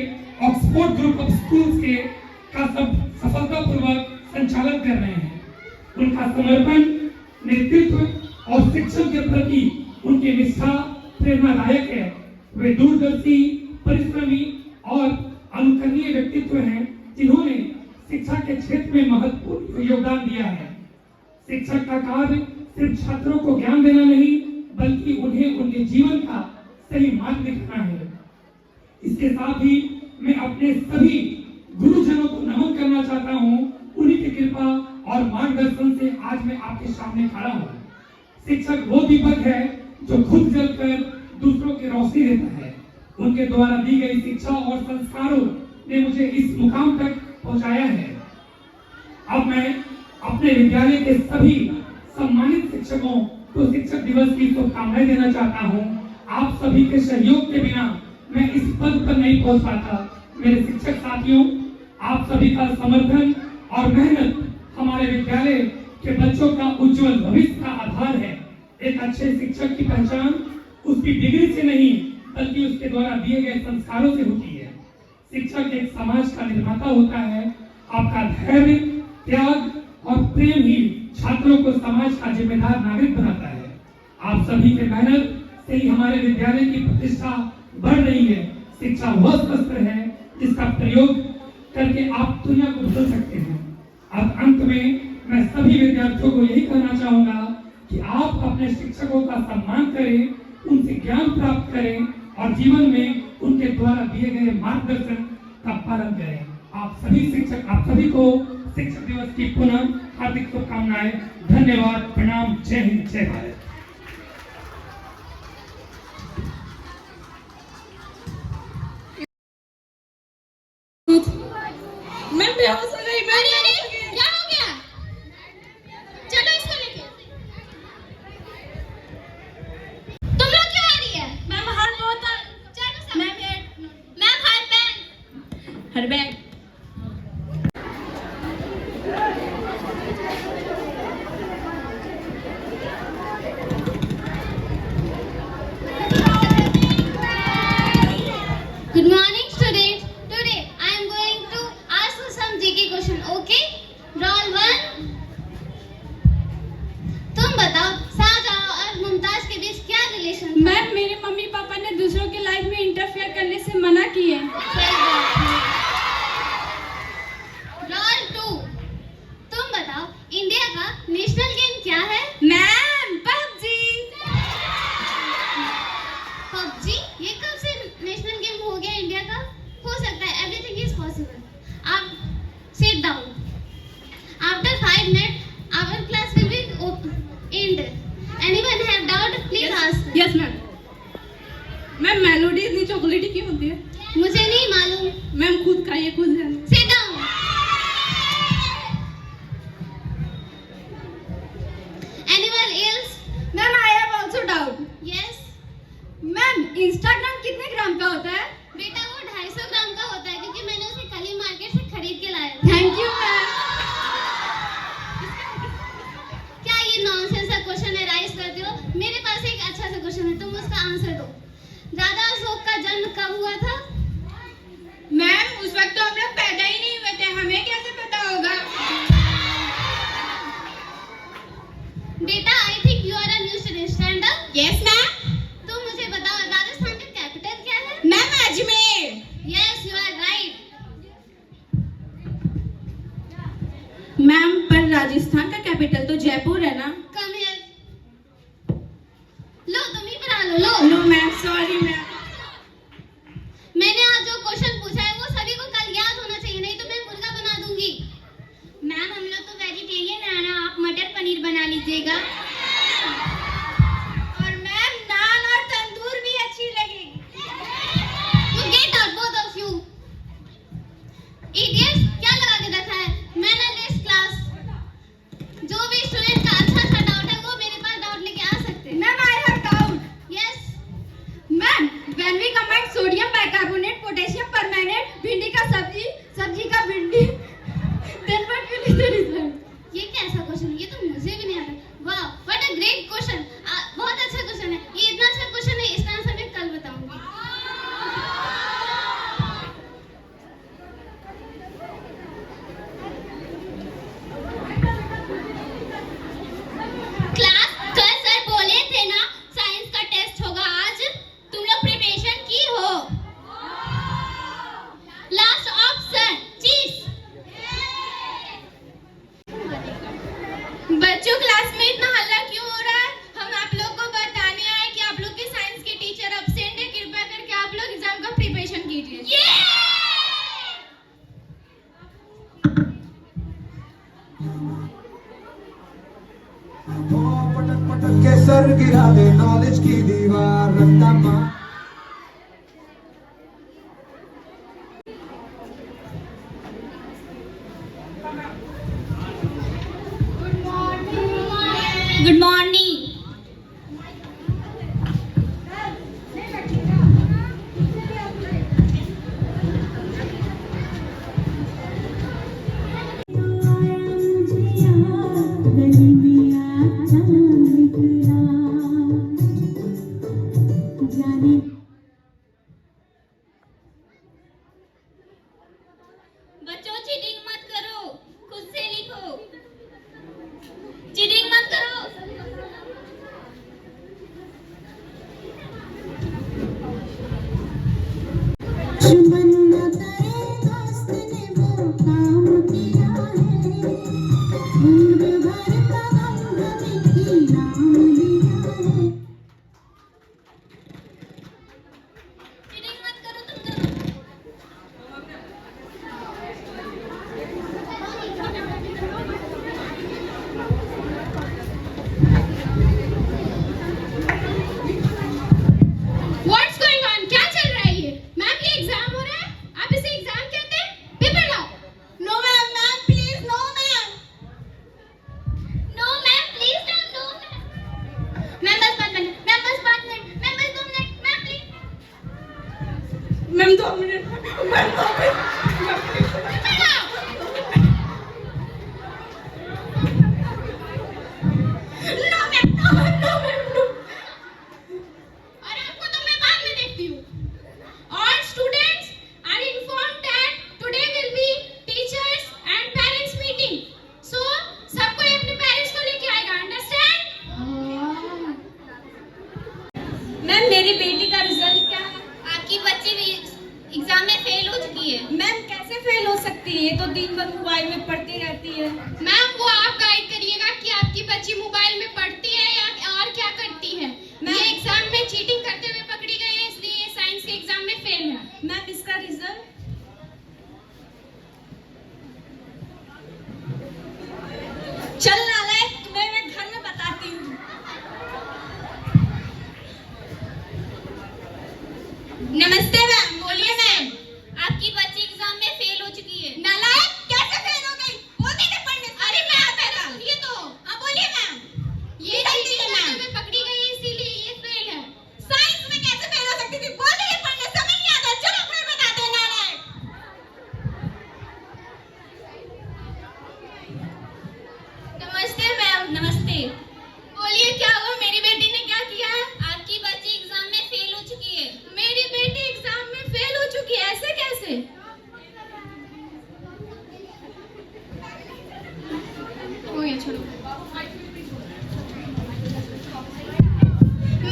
ऑक्सफोर्ड ग्रुप ऑफ स्कूल्स के का सब सफलतापूर्वक संचालन कर रहे हैं. उनका समर्पण, नेतृत्व और शिक्षण के प्रति उनकी निष्ठा प्रेरणादायक है. वे दूरदर्शी, परिश्रमी और अनुकरणीय व्यक्तित्व हैं जिन्होंने शिक्षा के क्षेत्र में महत्वपूर्ण योगदान दिया है. शिक्षक का कार्य सिर्फ छात्रों को ज्ञान देना नहीं बल्कि उन्हें उनके जीवन का सही मार्ग दिखाना है. इसके साथ ही मैं अपने सभी गुरुजनों को नमन करना चाहता हूं. उन्हीं की कृपा और मार्गदर्शन से आज मैं आपके सामने खड़ा हूं. शिक्षक वो दीपक है जो खुद जलकर दूसरों की रोशनी देता है. उनके द्वारा दी गई शिक्षा और संस्कारों ने मुझे इस मुकाम तक पहुंचाया है. अब मैं अपने विद्यालय के सभी सम्मानित शिक्षकों को शिक्षक दिवस की शुभकामनाएं देना चाहता हूं. आप सभी के सहयोग के बिना मैं इस पद पर नहीं पहुंच पाता. मेरे शिक्षक साथियों, आप सभी का समर्थन और मेहनत हमारे विद्यालय के बच्चों का उज्जवल भविष्य का आधार है. एक अच्छे शिक्षक की पहचान उसकी डिग्री से नहीं बल्कि उसके द्वारा दिए गए संस्कारों से होती है. शिक्षक एक समाज का निर्माता होता है आपका धैर्य, त्याग और प्रेम ही छात्रों को समाज का जिम्मेदार नागरिक बनाता है। आप सभी के मेहनत से ही हमारे विद्यालय की प्रतिष्ठा बढ़ रही है। शिक्षा वह शस्त्र है जिसका प्रयोग करके आप दुनिया को बदल सकते हैं। अब अंत में मैं सभी विद्यार्थियों को यही कहना चाहूंगा कि आप अपने शिक्षकों का सम्मान करें, उनसे ज्ञान प्राप्त करें और जीवन में उनके द्वारा दिए गए मार्गदर्शन का पालन करें। आप सभी को शिक्षक दिवस की पुनः हार्दिक शुभकामनाएं। धन्यवाद, प्रणाम, जय हिंद, जय भारत। मैं बेहोश हो गई। क्या हो गया? चलो इसको लेके। तुम लोग क्यों आ रही है? मैम हाथ बहुत चलो मैम हाथ pan her bag. Good morning students. Today I am going to ask you some GK question. Okay? Roll 1. तुम बताओ शाहजहां और मुमताज के बीच क्या रिलेशन था? मैम मेरे मम्मी पापा ने दूसरों की लाइफ में इंटरफेयर करने से मना किए। रोल 2. तुम बताओ इंडिया का नेशनल गेम क्या है? Ma'am PUBG. पबजी? ये कब से नेशनल गेम हो गया इंडिया का? हो सकता है, एवरीथिंग इज पॉसिबल। आप sit down. After 5 minutes our class will be end. Anyone have doubt? Please ask. Yes ma'am. Ma'am melody इतनी चॉकलेटी क्यों होती है? मुझे नहीं मालूम। मैम खुद खाइए, खुद जाने। Sit down. Anyone else? Ma'am I have also doubt. Yes. Ma'am Instagram कितने ग्राम का होता है? बेटा वो 250 ग्राम का होता है क्योंकि मैंने उसे कल ही मार्केट से खरीद के लाया था। Thank you ma'am. क्या ये नॉनसेंस का क्वेश्चन है राइज करते हो? मेरे पास एक अच्छा सा क्वेश्चन है, तुम उसका आंसर दो। दादा अशोक का जन्म कब हुआ था? मैम उस वक्त तो हम लोग पैदा ही नहीं हुए थे, हमें कैसे पता होगा? बेटा I think you are a new student. Stand up. Yes ma'am. तुम मुझे बताओ राजस्थान का कैपिटल क्या है? Ma'am Ajmer. Yes you are right. Ma'am पर राजस्थान का कैपिटल तो जयपुर है ना? Come here. लो तुम ही बना लो। No ma'am, sorry ma'am. मैंने आज जो क्वेश्चन पूछा है वो सभी को कल याद होना चाहिए, नहीं तो मैं मुर्गा बना दूंगी। मैम हम लोग तो वेजिटेरियन है ना, आप मटर पनीर बना लीजिएगा। और मैम नान और तंदूर भी अच्छी लगेगी। You get out both of you. Idiots, क्या लगा के रखा है? Mannerless class. जो भी स्टूडेंट का अच्छा सा डाउट है वो मेरे पास डाउट लेके आ सकते हैं। Ma'am I have doubt. Yes. Ma'am when we combine sodium bicarbonate, potassium permanganate, bhindi का सब्जी का bhindi, then what will be the result? ये कैसा क्वेश्चन है? ये तो मुझे भी नहीं आता। वाह, व्हाट अ ग्रेट क्वेश्चन। बहुत अच्छा क्वेश्चन है। ये इतना अच्छा क्वेश्चन है, इसका आंसर मैं कल बताऊंगी। क्लास कल सर बोले थे ना साइंस का टेस्ट होगा आज। तुम लोग प्रिपरेशन की हो? लास्ट ऑप्शन चीज। बच्चों क्लास में इतना हल्ला क्यों हो रहा है? हम आप लोग को बताने आए कि आप लोग के साइंस के टीचर एब्सेंट है, कृपया करके आप लोग एग्जाम का प्रिपरेशन कीजिए। पटक पटक के सर गिरा दे नॉलेज की दीवार रखता मां। Good morning. बच्चों चीटिंग मत करो। सकती है, ये तो दिन भर मोबाइल में पढ़ती रहती है। मैम वो आप गाइड करिएगा कि आपकी बच्ची मोबाइल में पढ़ती है या और क्या करती है। ये एग्जाम में चीटिंग करते हुए पकड़ी गई है, इसलिए ये साइंस के एग्जाम में फेल है। मैम इसका रीजन चल नालायक, तुम्हें मैं घर में बताती हूँ। नमस्ते मैम। बोलिए मैम। आपकी बच्ची एग्जाम में फेल हो चुकी है। नालायक, कैसे फेल हो गई? बोलते थे पढ़ने। अरे मैम पहले सुनिए तो। हाँ बोलिए मैम। ये चीटिंग करते हुए पकड़ी गई है, इसीलिए ये फेल है। साइंस में कैसे फेल हो सकती थी? बोलते थे पढ़ने, समझ नहीं आता। चलो अपने बताते हैं नालायक। नमस्ते मैम। नमस्ते। बोलिए क्या हुआ? मेरी बेटी ने क्या किया है? आपकी बच्ची एग्जाम में फेल हो चुकी है। मेरी बेटी एग्जाम में फेल हो चुकी है, ऐसे कैसे? हो गया, छोड़ो।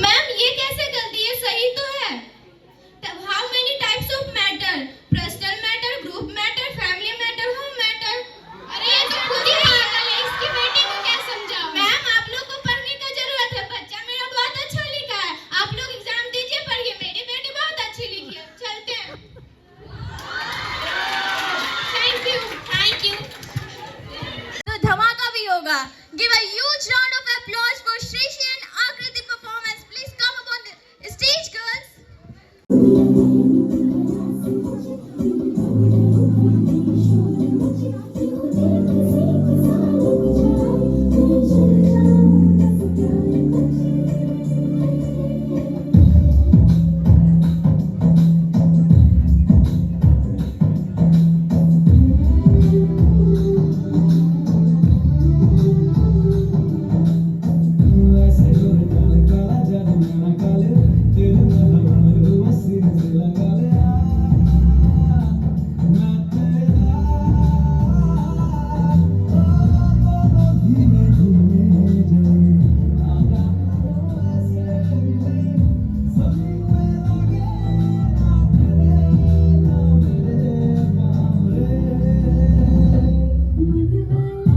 मैम ये कैसे गलती है? सही तो है। How many types of matter? Personal matter, group matter, family matter, home matter. अरे ये तो खुद ही पागल है, इसकी बेटी को क्या समझाओ? मैम आप लोग को पढ़ने का जरूरत है, बच्चा मेरा बहुत अच्छा लिखा है। आप लोग एग्जाम दीजिए, पढ़िए। मेरी बेटी बहुत अच्छी लिखी है। चलते हैं। Thank you, thank you. तो धमाका भी होगा। Give a huge round of applause for Shrishi and Akriti performance. Please come up on the stage, girls. ऐसे गोरे काले काला जादू मेरा काले तेरे महबूब में वसी से लगा ले मैं तेरा धीमे धीमे जाए आगा ऐसे सभी पे लगे ना तेरे ना मेरे पामरे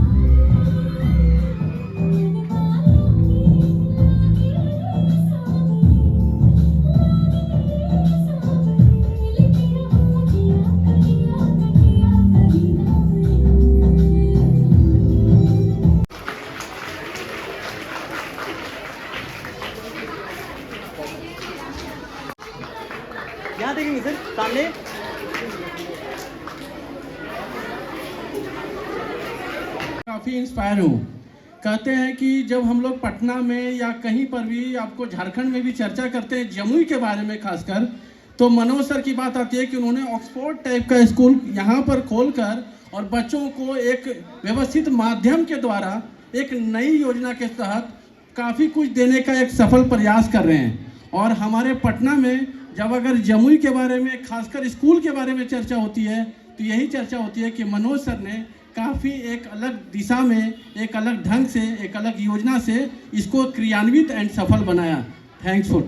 यहाँ देखेंगे सर, सामने। काफ़ी इंस्पायर हूँ। कहते हैं कि जब हम लोग पटना में या कहीं पर भी आपको झारखंड में भी चर्चा करते हैं जमुई के बारे में खासकर, तो मनोज सर की बात आती है कि उन्होंने ऑक्सफोर्ड टाइप का स्कूल यहाँ पर खोलकर और बच्चों को एक व्यवस्थित माध्यम के द्वारा एक नई योजना के तहत काफ़ी कुछ देने का एक सफल प्रयास कर रहे हैं। और हमारे पटना में जब अगर जमुई के बारे में खासकर स्कूल के बारे में चर्चा होती है तो यही चर्चा होती है कि मनोज सर ने काफ़ी एक अलग दिशा में, एक अलग ढंग से, एक अलग योजना से इसको क्रियान्वित एंड सफल बनाया। Thanks for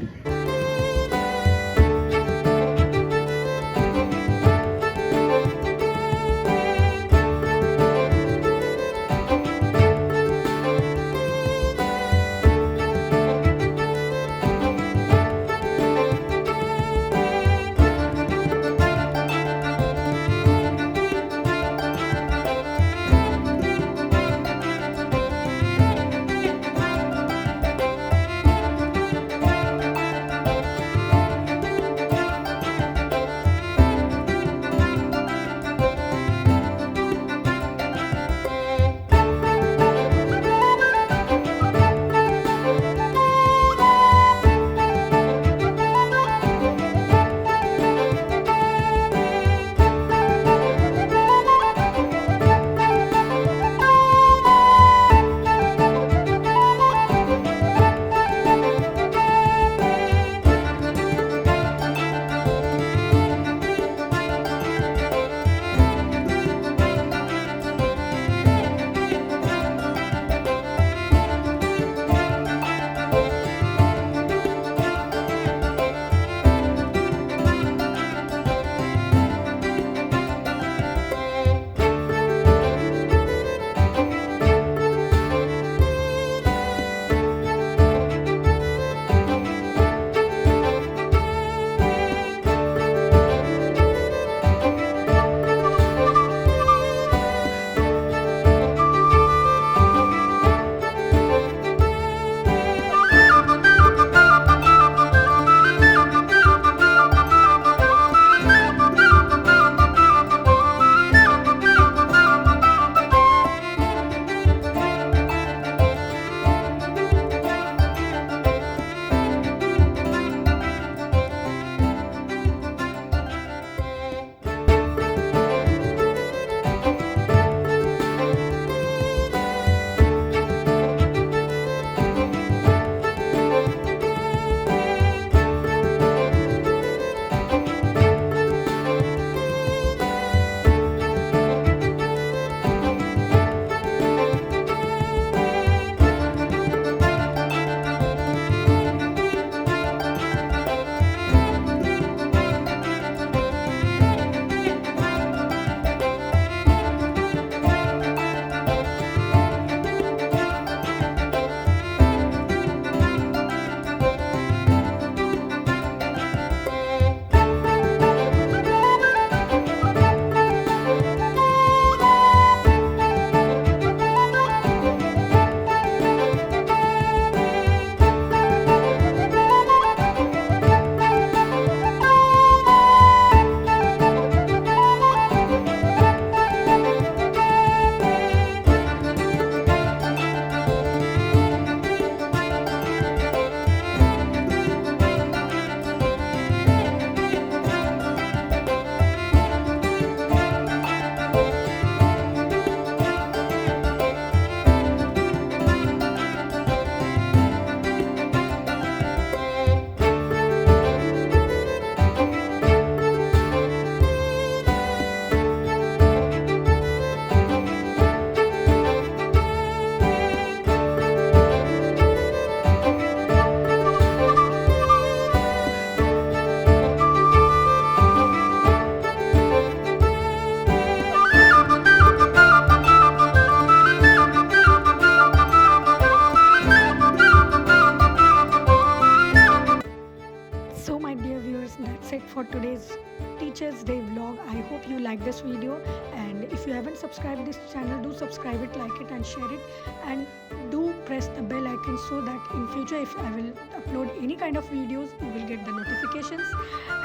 viewers, that's it for today's Teachers Day vlog. I hope you like this video, and if you haven't subscribed this channel, do subscribe it, like it and share it, and do press the bell icon so that in future if I will upload any kind of videos, you will get the notifications.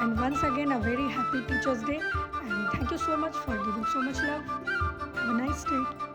And once again, a very happy Teachers Day, and thank you so much for giving so much love. Have a nice day.